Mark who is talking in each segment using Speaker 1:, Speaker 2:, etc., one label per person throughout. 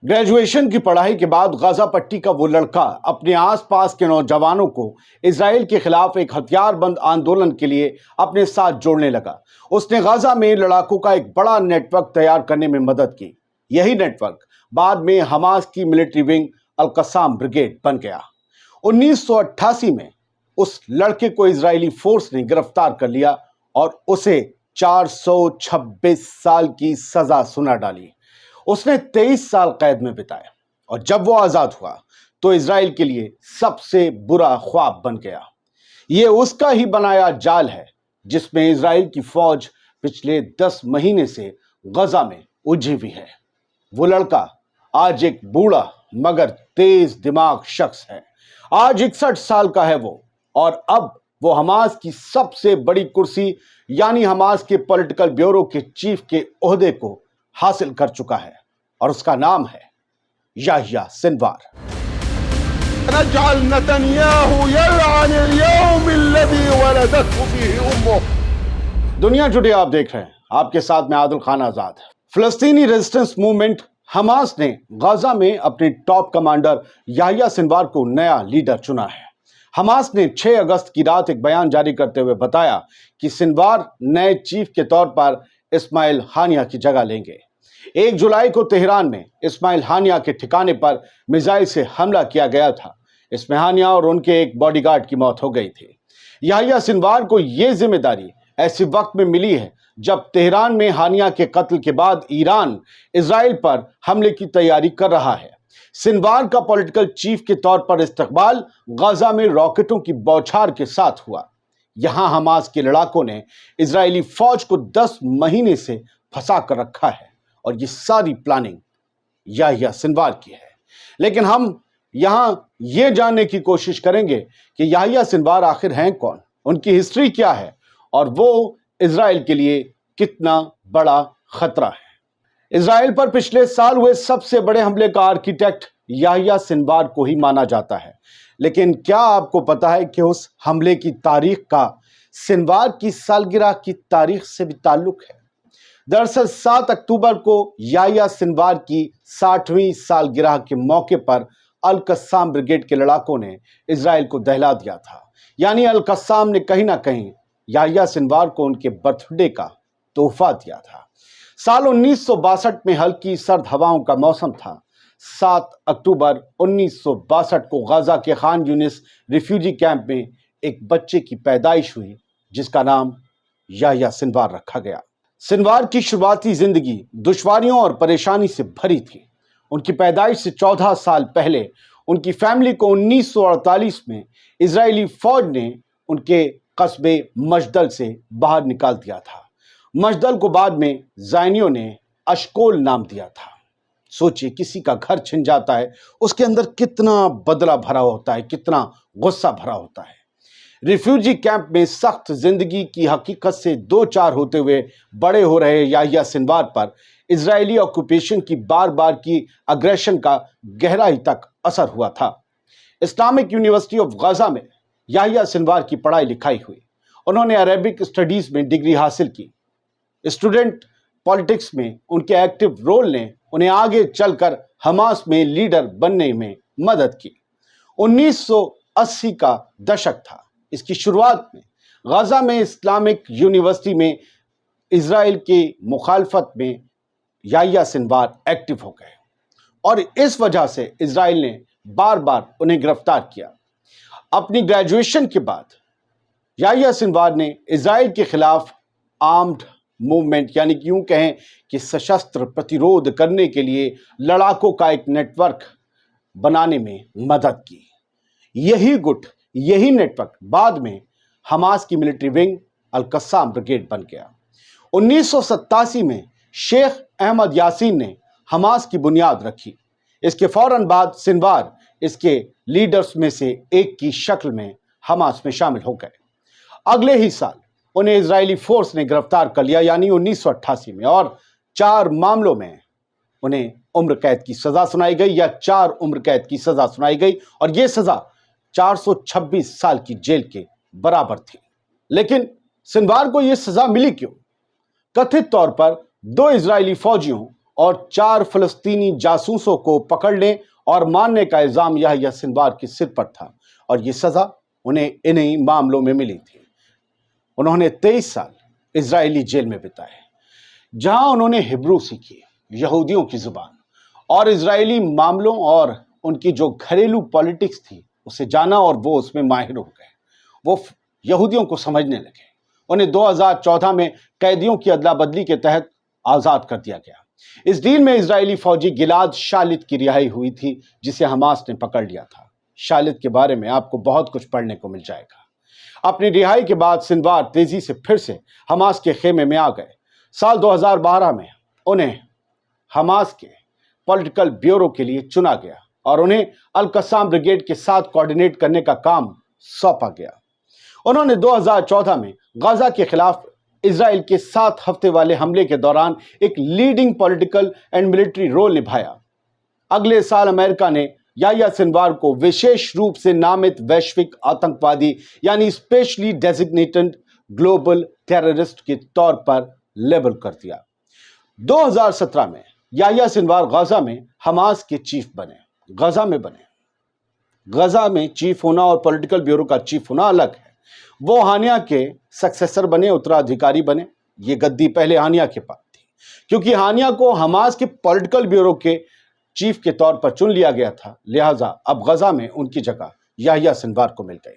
Speaker 1: Graduation की पढ़ाई के बाद गाजा पट्टी का वो लड़का अपने आसपास के नौजवानों को इजराइल के खिलाफ एक हथियारबंद आंदोलन के लिए अपने साथ जोड़ने लगा। उसने गाजा में लड़ाकों का एक बड़ा नेटवर्क तैयार करने में मदद की। यही नेटवर्क बाद में हमास की मिलिट्री विंग अल-कस्साम ब्रिगेड बन गया। 1988 में उस लड़के को इजरायली फोर्स ने गिरफ्तार कर लिया और उसे 426 साल की सजा सुना डाली। उसने 23 साल कैद में बिताए और जब वो आजाद हुआ तो इजराइल के लिए सबसे बुरा ख्वाब बन गया। ये उसका ही बनाया जाल है जिसमें इजराइल की फौज पिछले 10 महीने से गजा में उलझी हुई है। वो लड़का आज एक बूढ़ा मगर तेज दिमाग शख्स है। आज 61 साल का है वो और अब वो हमास की सबसे बड़ी कुर्सी यानी हमास के पॉलिटिकल ब्यूरो के चीफ के ओहदे को हासिल कर चुका है और उसका नाम है याह्या सिनवार। दुनिया टुडे आप देख रहे हैं, आपके साथ मैं आदिल खान आजाद। फिलिस्तीनी रेजिस्टेंस मूवमेंट हमास ने गाजा में अपने टॉप कमांडर याह्या सिनवार को नया लीडर चुना है। हमास ने 6 अगस्त की रात एक बयान जारी करते हुए बताया कि सिनवार नए चीफ के तौर पर इस्माइल हानिया की जगह लेंगे। 1 जुलाई को तेहरान में इस्माइल हानिया के ठिकाने पर मिसाइल से हमला किया गया था। इसमें हानिया और उनके एक बॉडीगार्ड की मौत हो गई थी। याह्या सिनवार को यह जिम्मेदारी ऐसे वक्त में मिली है जब तेहरान में हानिया के कत्ल के बाद ईरान इजराइल पर हमले की तैयारी कर रहा है। सिनवार का पॉलिटिकल चीफ के तौर पर इस्तकबाल गाजा में रॉकेटों की बौछार के साथ हुआ। यहां हमास के लड़ाकों ने इजरायली फौज को 10 महीने से फंसा कर रखा है और ये सारी प्लानिंग याह्या सिनवार की है। लेकिन हम यहां ये जानने की कोशिश करेंगे कि याह्या सिनवार आखिर हैं कौन, उनकी हिस्ट्री क्या है और वो इजराइल के लिए कितना बड़ा खतरा है। इजराइल पर पिछले साल हुए सबसे बड़े हमले का आर्किटेक्ट याह्या सिनवार को ही माना जाता है। लेकिन क्या आपको पता है कि उस हमले की तारीख का सिनवार की सालगिरह की तारीख से भी ताल्लुक है। दरअसल 7 अक्टूबर को याह्या सिनवार की 60वीं सालगिरह के मौके पर अल-कस्साम ब्रिगेड के लड़ाकों ने इजराइल को दहला दिया था। यानी अल-कस्साम ने कहीं ना कहीं याह्या सिनवार को उनके बर्थडे का तोहफा दिया था। साल 1962 में हल्की सर्द हवाओं का मौसम था। 7 अक्टूबर 1962 को गाजा के खान यूनिस रिफ्यूजी कैंप में एक बच्चे की पैदाइश हुई जिसका नाम याह्या सिनवार रखा गया। सिनवार की शुरुआती जिंदगी दुश्वारियों और परेशानी से भरी थी। उनकी पैदाइश से 14 साल पहले उनकी फैमिली को 1948 में इजरायली फौज ने उनके कस्बे मजदल से बाहर निकाल दिया था। मजदल को बाद में ज़ायनियों ने अशकोल नाम दिया था। सोचिए, किसी का घर छिन जाता है, उसके अंदर कितना बदला भरा होता है, कितना गुस्सा भरा होता है। रिफ्यूजी कैंप में सख्त जिंदगी की हकीकत से 2-4 होते हुए बड़े हो रहे याह्या सिनवार पर इजरायली ऑक्यूपेशन की बार बार की अग्रेशन का गहराई तक असर हुआ था। इस्लामिक यूनिवर्सिटी ऑफ गाजा में याह्या सिनवार की पढ़ाई लिखाई हुई। उन्होंने अरेबिक स्टडीज में डिग्री हासिल की। स्टूडेंट पॉलिटिक्स में उनके एक्टिव रोल ने उन्हें आगे चलकर हमास में लीडर बनने में मदद की। 1980 का दशक था। इसकी शुरुआत में गाजा में इस्लामिक यूनिवर्सिटी में इजराइल की मुखालफत में याह्या सिनवार एक्टिव हो गए और इस वजह से इजराइल ने बार बार उन्हें गिरफ्तार किया। अपनी ग्रेजुएशन के बाद याह्या सिनवार ने इजराइल के खिलाफ आर्म्ड मूवमेंट यानी कि यूं कहें कि सशस्त्र प्रतिरोध करने के लिए लड़ाकों का एक नेटवर्क बनाने में मदद की। यही गुट, यही नेटवर्क बाद में हमास की मिलिट्री विंग अल-कस्साम ब्रिगेड बन गया। 1987 में शेख अहमद यासीन ने हमास की बुनियाद रखी। इसके फौरन बाद सिनवार इसके लीडर्स में से एक की शक्ल में हमास में शामिल हो गए। अगले ही साल उन्हें इजरायली फोर्स ने गिरफ्तार कर लिया यानी 1988 में, और 4 मामलों में उन्हें उम्र कैद की सजा सुनाई गई या 4 उम्र कैद की सजा सुनाई गई और यह सजा 426 साल की जेल के बराबर थी। लेकिन सिनवार को यह सजा मिली क्यों? कथित तौर पर 2 इजरायली फौजियों اور 4 فلسطینی جاسوسوں کو پکڑنے اور مارنے کا الزام یحییٰ سنوار کے سر پر تھا، اور یہ سزا انہیں انہی معاملوں میں ملی تھی۔ انہوں نے 23 سال اسرائیلی جیل میں بتائے، جہاں انہوں نے ہبرو سیکھی، یہودیوں کی زبان، اور اسرائیلی معاملوں اور ان کی جو گھریلو پالیٹکس تھی اسے جانا، اور وہ اس میں ماہر ہو گئے۔ وہ یہودیوں کو سمجھنے لگے۔ انہیں 2014 میں قیدیوں کی ادلا بدلی کے تحت آزاد کر دیا گیا۔ اس ڈیل میں اسرائیلی فوجی گلاد شالت کی رہائی ہوئی تھی، جسے حماس نے پکڑ لیا تھا۔ شالت کے بارے میں آپ کو بہت کچھ پڑھنے کو مل جائے گا۔ اپنی رہائی کے بعد سنوار تیزی سے پھر سے حماس کے خیمے میں آ گئے۔ سال 2012 میں انہیں حماس کے پولیٹیکل بیورو کے لیے چنا گیا اور انہیں القسام بریگیڈ کے ساتھ کوارڈینیٹ کرنے کا کام سونپا گیا۔ انہوں نے 2014 میں غزہ کے خلاف اسرائیل کے 7 ہفتے والے حملے کے دوران ایک leading political and military role نبھایا۔ اگلے سال امریکہ نے یحییٰ سنوار کو وشیش روپ سے نامت ویشوک آتنکوادی یعنی اسپیشلی ڈیزگنیٹڈ گلوبل ٹیررسٹ کے طور پر لیبل کر دیا۔ 2017 میں یحییٰ سنوار غزہ میں حماس کے چیف بنے۔ غزہ میں چیف ہونا اور پولیٹیکل بیورو کا چیف ہونا الگ ہے۔ وہ ہانیہ کے سکسیسر بنے، اترادھیکاری بنے۔ یہ گدی پہلے ہانیہ کے پاس تھی، کیونکہ ہانیہ کو حماس کے پولیٹیکل بیورو کے چیف کے طور پر چن لیا گیا تھا، لہٰذا اب غزہ میں ان کی جگہ یحییٰ سنوار کو مل گئی۔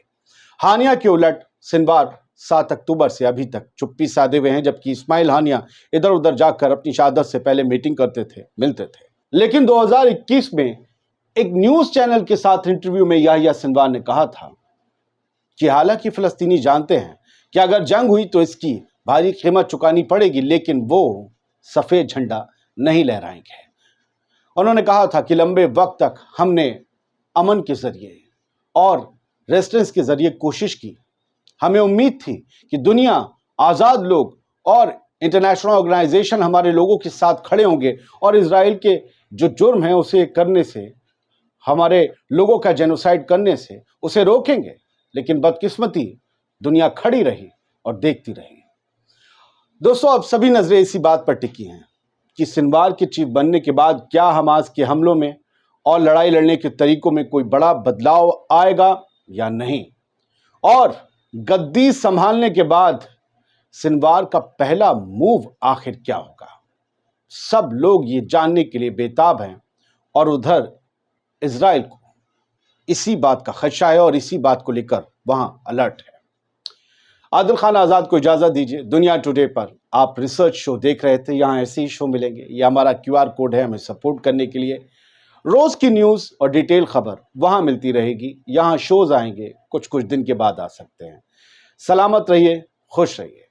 Speaker 1: ہانیہ کے الٹ سنوار 7 اکتوبر سے ابھی تک چپی سادے ہوئے ہیں، جبکہ اسماعیل ہانیہ ادھر ادھر جا کر اپنی شہادت سے پہلے میٹنگ کرتے تھے، ملتے تھے۔ لیکن 2021 میں ایک نیوز چینل کے ساتھ انٹرویو میں یحییٰ سنوار نے کہا تھا کہ حالانکہ فلسطینی جانتے ہیں کہ اگر جنگ ہوئی تو اس کی بھاری قیمت چکانی پڑے گی، لیکن وہ سفید جھنڈا نہیں لہرائیں گے۔ انہوں نے کہا تھا کہ لمبے وقت تک ہم نے امن کے ذریعے اور ریسٹنس کے ذریعے کوشش کی۔ ہمیں امید تھی کہ دنیا، آزاد لوگ اور انٹرنیشنل آرگنائزیشن ہمارے لوگوں کے ساتھ کھڑے ہوں گے اور اسرائیل کے جو جرم ہیں اسے کرنے سے، ہمارے لوگوں کا جینوسائیڈ کرنے سے اسے روکیں گے، لیکن بدقسمتی دنیا کھڑی رہی اور دیکھتی رہی۔ دوستو، اب سبھی نظریں اسی بات پر ٹکی ہیں کہ سنوار کے چیف بننے کے بعد کیا حماس کے حملوں میں اور لڑائی لڑنے کے طریقوں میں کوئی بڑا بدلاؤ آئے گا یا نہیں، اور گدی سنبھالنے کے بعد سنوار کا پہلا موو آخر کیا ہوگا۔ سب لوگ یہ جاننے کے لیے بےتاب ہیں، اور ادھر اسرائیل کو اسی بات کا خدشہ ہے اور اسی بات کو لے کر وہاں الرٹ ہے۔ عادل خان آزاد کو اجازت دیجیے۔ دنیا ٹوڈے پر آپ ریسرچ شو دیکھ رہے تھے، یہاں ایسے ہی شو ملیں گے۔ یہ ہمارا QR کوڈ ہے ہمیں سپورٹ کرنے کے لیے۔ روز کی نیوز اور ڈیٹیل خبر وہاں ملتی رہے گی۔ یہاں شوز آئیں گے، کچھ دن کے بعد آ سکتے ہیں۔ سلامت رہیے، خوش رہیے۔